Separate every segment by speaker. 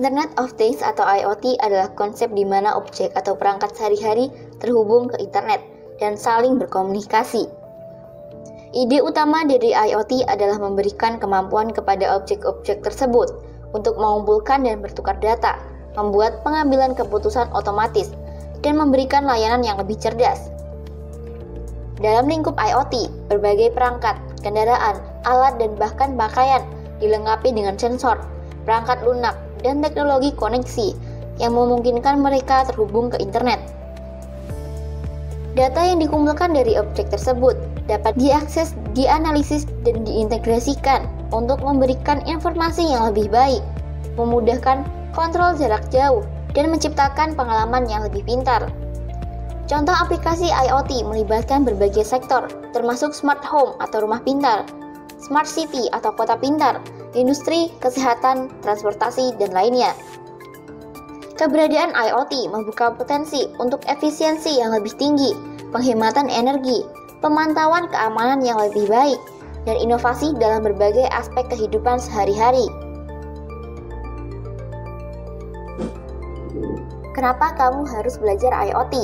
Speaker 1: Internet of Things atau IoT adalah konsep di mana objek atau perangkat sehari-hari terhubung ke internet dan saling berkomunikasi. Ide utama dari IoT adalah memberikan kemampuan kepada objek-objek tersebut untuk mengumpulkan dan bertukar data, membuat pengambilan keputusan otomatis, dan memberikan layanan yang lebih cerdas. Dalam lingkup IoT, berbagai perangkat, kendaraan, alat, dan bahkan pakaian dilengkapi dengan sensor, perangkat lunak, dan teknologi koneksi yang memungkinkan mereka terhubung ke internet. Data yang dikumpulkan dari objek tersebut dapat diakses, dianalisis, dan diintegrasikan untuk memberikan informasi yang lebih baik, memudahkan kontrol jarak jauh, dan menciptakan pengalaman yang lebih pintar. Contoh aplikasi IoT melibatkan berbagai sektor, termasuk smart home atau rumah pintar, smart city atau kota pintar, industri, kesehatan, transportasi, dan lainnya. Keberadaan IoT membuka potensi untuk efisiensi yang lebih tinggi, penghematan energi, pemantauan keamanan yang lebih baik, dan inovasi dalam berbagai aspek kehidupan sehari-hari. Kenapa kamu harus belajar IoT?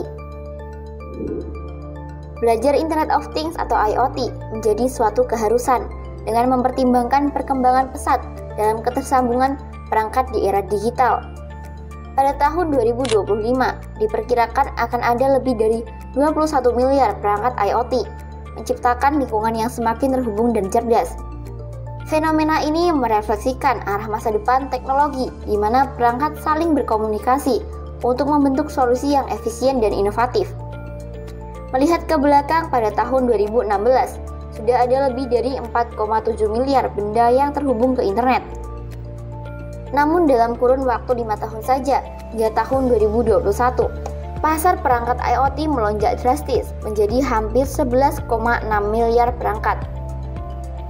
Speaker 1: Belajar Internet of Things atau IoT menjadi suatu keharusan dengan mempertimbangkan perkembangan pesat dalam ketersambungan perangkat di era digital. Pada tahun 2025, diperkirakan akan ada lebih dari 21 miliar perangkat IoT, menciptakan lingkungan yang semakin terhubung dan cerdas. Fenomena ini merefleksikan arah masa depan teknologi di mana perangkat saling berkomunikasi untuk membentuk solusi yang efisien dan inovatif. Melihat ke belakang pada tahun 2016, sudah ada lebih dari 4,7 miliar benda yang terhubung ke internet. Namun dalam kurun waktu 5 tahun saja, hingga tahun 2021, pasar perangkat IoT melonjak drastis menjadi hampir 11,6 miliar perangkat.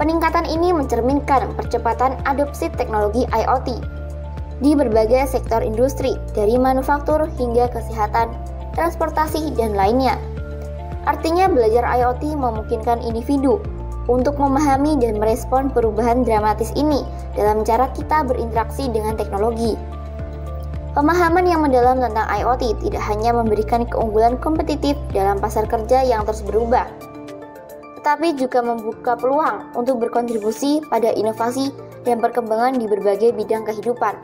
Speaker 1: Peningkatan ini mencerminkan percepatan adopsi teknologi IoT di berbagai sektor industri, dari manufaktur hingga kesehatan, transportasi, dan lainnya. Artinya belajar IoT memungkinkan individu untuk memahami dan merespon perubahan dramatis ini dalam cara kita berinteraksi dengan teknologi. Pemahaman yang mendalam tentang IoT tidak hanya memberikan keunggulan kompetitif dalam pasar kerja yang terus berubah, tetapi juga membuka peluang untuk berkontribusi pada inovasi dan perkembangan di berbagai bidang kehidupan.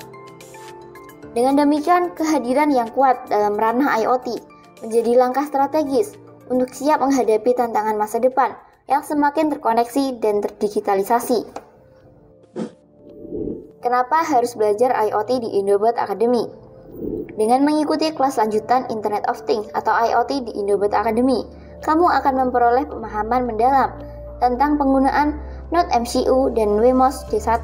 Speaker 1: Dengan demikian, kehadiran yang kuat dalam ranah IoT menjadi langkah strategis untuk siap menghadapi tantangan masa depan yang semakin terkoneksi dan terdigitalisasi. Kenapa harus belajar IoT di Indobot Academy? Dengan mengikuti kelas lanjutan Internet of Things atau IoT di Indobot Academy, kamu akan memperoleh pemahaman mendalam tentang penggunaan Node MCU dan Wemos D1.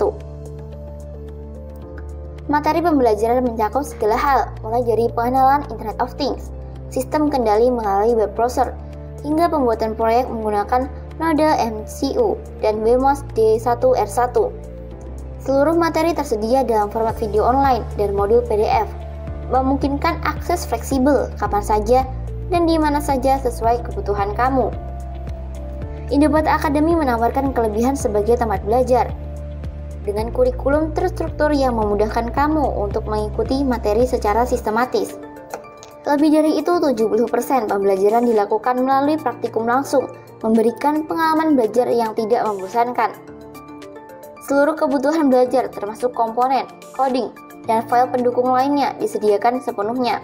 Speaker 1: Materi pembelajaran mencakup segala hal, mulai dari pengenalan Internet of Things, sistem kendali melalui web browser, hingga pembuatan proyek menggunakan Node MCU dan Wemos D1R1. Seluruh materi tersedia dalam format video online dan modul PDF, memungkinkan akses fleksibel kapan saja dan di mana saja sesuai kebutuhan kamu. Indobot Academy menawarkan kelebihan sebagai tempat belajar, dengan kurikulum terstruktur yang memudahkan kamu untuk mengikuti materi secara sistematis. Lebih dari itu, 70% pembelajaran dilakukan melalui praktikum langsung, memberikan pengalaman belajar yang tidak membosankan. Seluruh kebutuhan belajar termasuk komponen, coding, dan file pendukung lainnya disediakan sepenuhnya.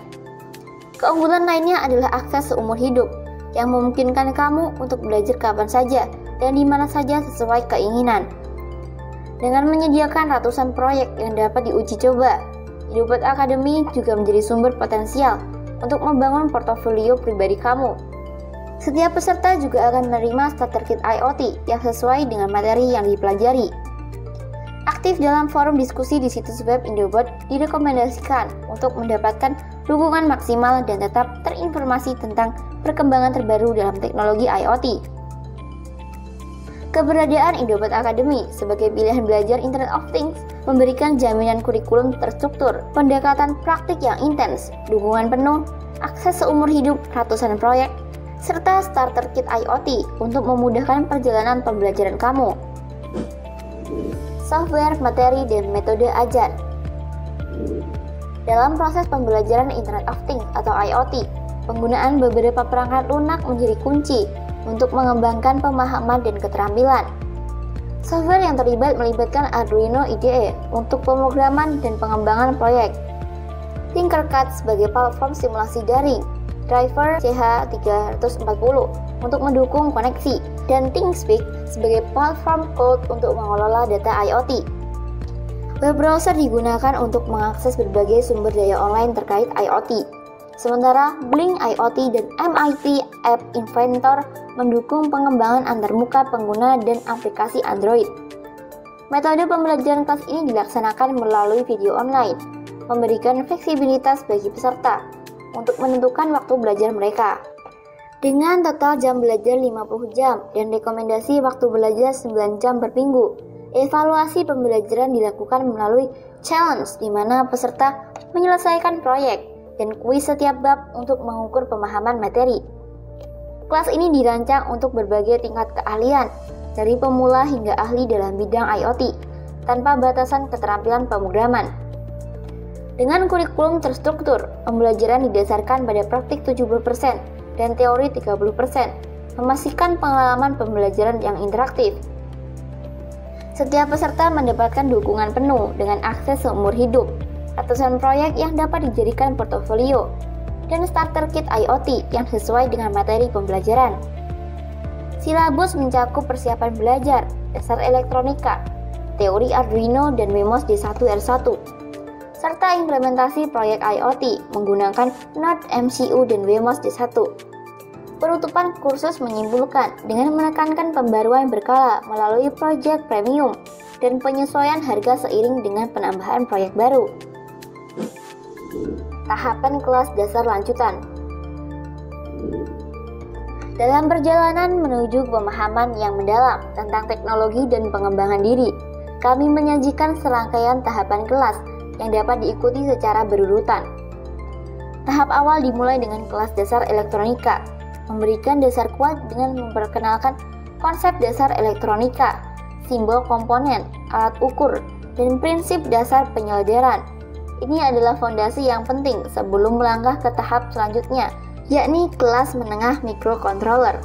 Speaker 1: Keunggulan lainnya adalah akses seumur hidup, yang memungkinkan kamu untuk belajar kapan saja dan di mana saja sesuai keinginan. Dengan menyediakan ratusan proyek yang dapat diuji coba, Indobot Academy juga menjadi sumber potensial untuk membangun portofolio pribadi kamu. Setiap peserta juga akan menerima starter kit IoT yang sesuai dengan materi yang dipelajari. Aktif dalam forum diskusi di situs web Indobot direkomendasikan untuk mendapatkan dukungan maksimal dan tetap terinformasi tentang perkembangan terbaru dalam teknologi IoT. Keberadaan Indobot Academy sebagai pilihan belajar Internet of Things memberikan jaminan kurikulum terstruktur, pendekatan praktik yang intens, dukungan penuh, akses seumur hidup, ratusan proyek, serta starter kit IoT untuk memudahkan perjalanan pembelajaran kamu. Software, materi, dan metode ajar. Dalam proses pembelajaran Internet of Things atau IoT, penggunaan beberapa perangkat lunak menjadi kunci untuk mengembangkan pemahaman dan keterampilan. Software yang terlibat melibatkan Arduino IDE untuk pemrograman dan pengembangan proyek, Tinkercad sebagai platform simulasi daring, driver CH340 untuk mendukung koneksi, dan ThingSpeak sebagai platform cloud untuk mengelola data IoT. Web browser digunakan untuk mengakses berbagai sumber daya online terkait IoT. Sementara Blink IoT dan MIT App Inventor mendukung pengembangan antarmuka pengguna dan aplikasi Android. Metode pembelajaran kelas ini dilaksanakan melalui video online, memberikan fleksibilitas bagi peserta untuk menentukan waktu belajar mereka. Dengan total jam belajar 50 jam dan rekomendasi waktu belajar 9 jam per minggu, evaluasi pembelajaran dilakukan melalui challenge di mana peserta menyelesaikan proyek dan kuis setiap bab untuk mengukur pemahaman materi. Kelas ini dirancang untuk berbagai tingkat keahlian, dari pemula hingga ahli dalam bidang IoT, tanpa batasan keterampilan pemrograman. Dengan kurikulum terstruktur, pembelajaran didasarkan pada praktik 70% dan teori 30%, memastikan pengalaman pembelajaran yang interaktif. Setiap peserta mendapatkan dukungan penuh dengan akses seumur hidup, ratusan proyek yang dapat dijadikan portofolio, dan starter kit IoT yang sesuai dengan materi pembelajaran. Silabus mencakup persiapan belajar, dasar elektronika, teori Arduino dan Wemos D1R1, serta implementasi proyek IoT menggunakan Node MCU dan Wemos D1. Penutupan kursus menyimpulkan dengan menekankan pembaruan berkala melalui proyek premium dan penyesuaian harga seiring dengan penambahan proyek baru. Tahapan kelas dasar lanjutan. Dalam perjalanan menuju pemahaman yang mendalam tentang teknologi dan pengembangan diri, kami menyajikan serangkaian tahapan kelas yang dapat diikuti secara berurutan. Tahap awal dimulai dengan kelas dasar elektronika, memberikan dasar kuat dengan memperkenalkan konsep dasar elektronika, simbol komponen, alat ukur, dan prinsip dasar penyelenggaraan. Ini adalah fondasi yang penting sebelum melangkah ke tahap selanjutnya, yakni kelas menengah microcontroller.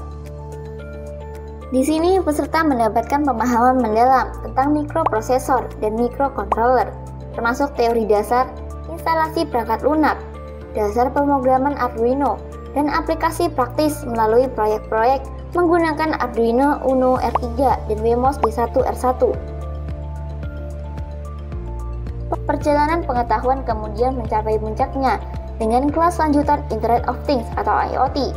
Speaker 1: Di sini peserta mendapatkan pemahaman mendalam tentang mikroprosesor dan microcontroller, termasuk teori dasar, instalasi perangkat lunak, dasar pemrograman Arduino, dan aplikasi praktis melalui proyek-proyek menggunakan Arduino Uno R3 dan Wemos D1R1. Perjalanan pengetahuan kemudian mencapai puncaknya dengan kelas lanjutan Internet of Things atau IoT.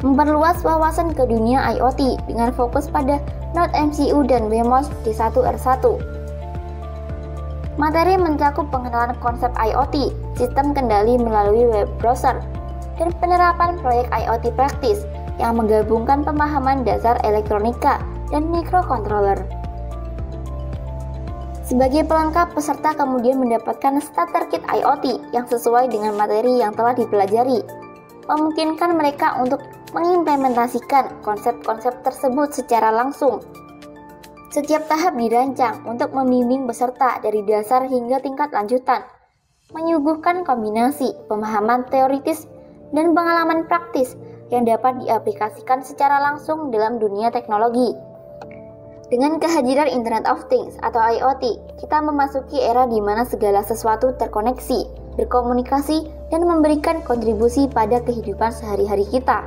Speaker 1: Memperluas wawasan ke dunia IoT dengan fokus pada Node MCU dan Wemos D1R1. Materi mencakup pengenalan konsep IoT, sistem kendali melalui web browser, dan penerapan proyek IoT praktis yang menggabungkan pemahaman dasar elektronika dan microcontroller. Sebagai pelengkap, peserta kemudian mendapatkan starter kit IoT yang sesuai dengan materi yang telah dipelajari, memungkinkan mereka untuk mengimplementasikan konsep-konsep tersebut secara langsung. Setiap tahap dirancang untuk membimbing peserta dari dasar hingga tingkat lanjutan, menyuguhkan kombinasi pemahaman teoritis dan pengalaman praktis yang dapat diaplikasikan secara langsung dalam dunia teknologi. Dengan kehadiran Internet of Things atau IoT, kita memasuki era di mana segala sesuatu terkoneksi, berkomunikasi, dan memberikan kontribusi pada kehidupan sehari-hari kita.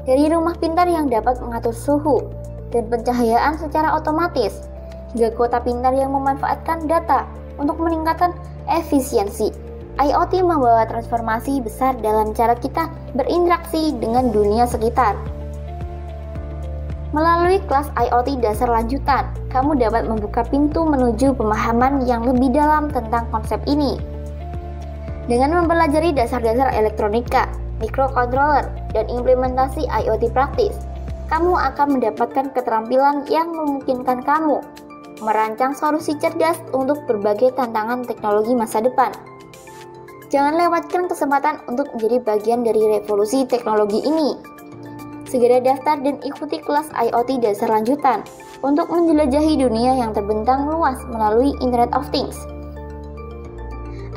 Speaker 1: Dari rumah pintar yang dapat mengatur suhu dan pencahayaan secara otomatis, hingga kota pintar yang memanfaatkan data untuk meningkatkan efisiensi, IoT membawa transformasi besar dalam cara kita berinteraksi dengan dunia sekitar. Melalui kelas IoT dasar lanjutan, kamu dapat membuka pintu menuju pemahaman yang lebih dalam tentang konsep ini. Dengan mempelajari dasar-dasar elektronika, microcontroller, dan implementasi IoT praktis, kamu akan mendapatkan keterampilan yang memungkinkan kamu merancang solusi cerdas untuk berbagai tantangan teknologi masa depan. Jangan lewatkan kesempatan untuk menjadi bagian dari revolusi teknologi ini. Segera daftar dan ikuti kelas IoT dasar lanjutan untuk menjelajahi dunia yang terbentang luas melalui Internet of Things.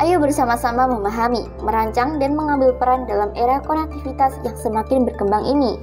Speaker 1: Ayo bersama-sama memahami, merancang, dan mengambil peran dalam era konektivitas yang semakin berkembang ini.